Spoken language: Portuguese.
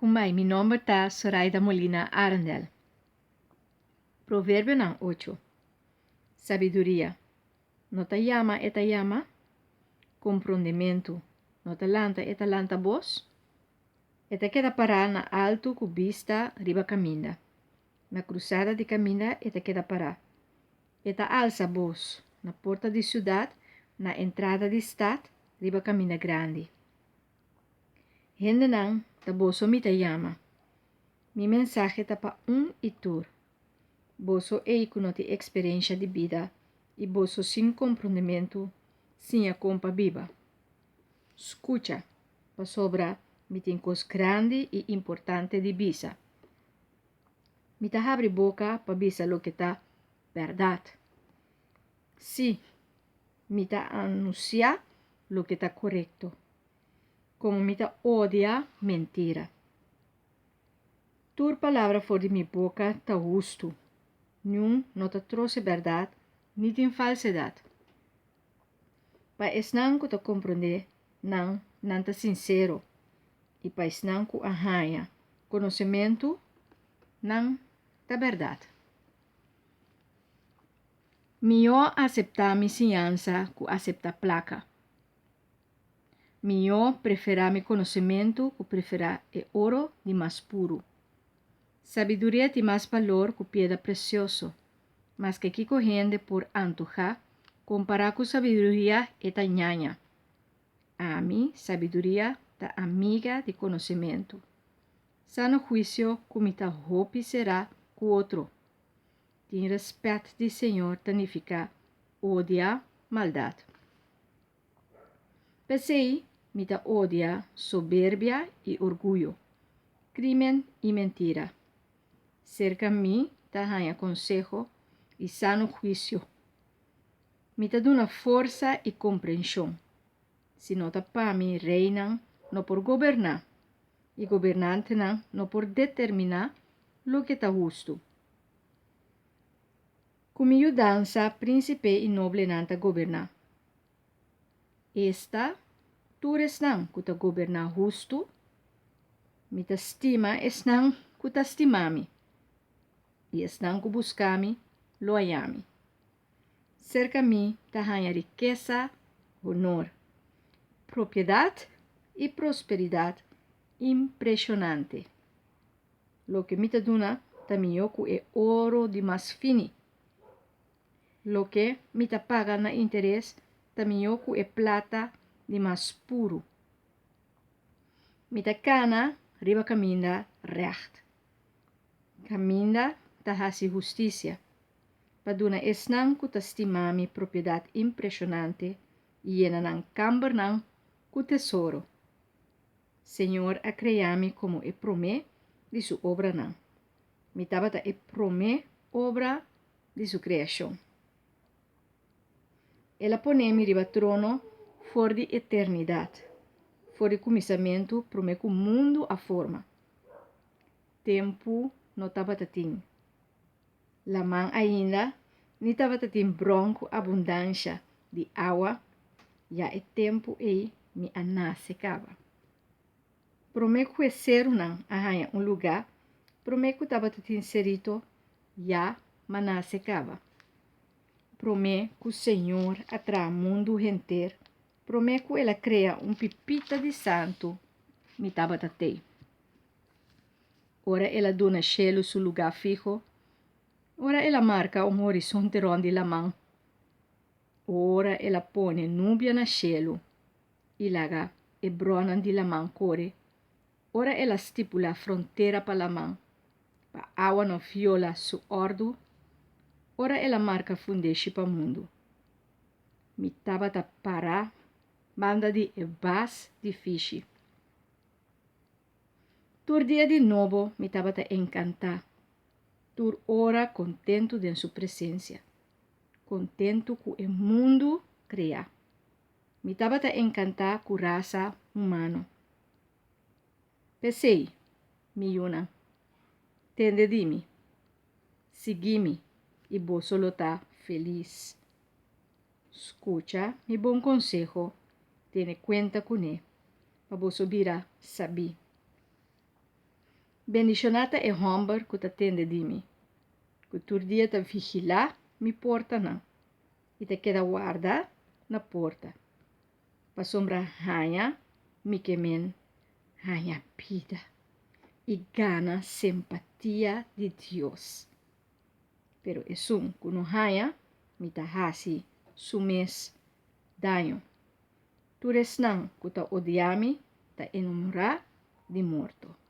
Kumai, mi nombre está Zoraida Molina Arendel. Provérbio não 8. Sabedoria. No te llama e te llama. Compreendimento. No te lanta e te lanta voz. E te queda parar na alto com vista riba caminda. Na cruzada de caminda e te queda parar. E te alça voz. Na porta de cidade, na entrada de stad, riba caminda grande. Gente não, te boso me te llama. Mi mensaje está para e tur. Boso ei que não tem experiência de vida e boso sem compreendimento, sem a compa viva. Escucha, para sobra, me tem coisa grande e importante de bisa. Me tá abre boca para bisa lo que tá verdade. Sim, me tá anunciar lo que tá correto. Como me tá odia mentira. Tur palavra fora de minha boca tá justo. Nenhum não te trouxe verdade, nem tem falsidade. Para esnan que te compreender, não te sincero. E para esnan que arranha, conhecimento, não te verdade. Melhor aceitar minha ciência que aceitar placa. Melhor preferir meu conhecimento que preferir o ouro de mais puro. Sabedoria tem mais valor que pedra precioso, mas que aqui correndo por antojar, comparar com sabedoria é tañaña. A mim, sabedoria tá amiga de conhecimento. Sano juízo como ta roupa será com outro. Tem respeito de Senhor significa odiar maldade. Pensei, me ta odia soberbia e orgulho, crime e mentira. Cerca mim ta ganha consejo e sano juízo. Me ta duna força e compreensão. Se nota para mim reinam não por governar, e governante não por determinar lo que está justo. Como dança, príncipe e noble não ta governar. Esta, tu não que ta governar justo, me ta estima não que ta estimami, e não que buscami, lo ayami. Cerca mim ta ganha riqueza, honor, propriedade e prosperidade impressionante. Lo que me te duna también é ouro de mais fino. Lo que me te paga na interesse también é plata de mais puro. Me te cana riba caminda recht. Caminda ta hasi justicia. Paduna esnan ku testimami propriedade impressionante e enanan camber nan ku tesouro. Senhor a criami como e promê de sua obra não. Me tabata e promê obra de sua criação. Ela pone-me riba trono for de eternidade. For de começamento, promê que o mundo a forma. Tempo não tabata tim. La mão ainda nem tabata tim bronco abundância de água. Já é tempo e me anasecava. Promê que o ser não arranha lugar. Promê que estava inserido já manasecava. Promê que o Senhor atrai o mundo inteiro. Promê que ela cria pipita de santo. Me estava tatei. Ora ela dona cielo su lugar fijo. Ora ela marca horizonte ronde la mão. Ora ela põe nubia na cielo. E laga e brona de la mão core. Ora ela stipula a fronteira para la mão. Pa água não viola su ordo. Ora ela marca fundeixe para o mundo. Me tava a parar, banda de evas de fiche. Tur dia de novo me tava a encantar. Tur ora contento de sua presença. Contento com o mundo criar. Me tava a encantar com raça humana. Pensei, me una. Tende de mim. Segui-me e vou solo estar feliz. Escucha mi bom consejo, tiene cuenta com ele, para vos subir a saber. Bendicionata é homem que atende de mim. Que todo dia tá vigilar mi porta não. E te queda guarda na porta. Pa sombra hanha, mi kemen hanha pida. E gana simpatia de Deus. Pero é sum, kuno hanha, mi ta hasi sumes danho. Tu resnang, kuta odiami, ta enumera de morto.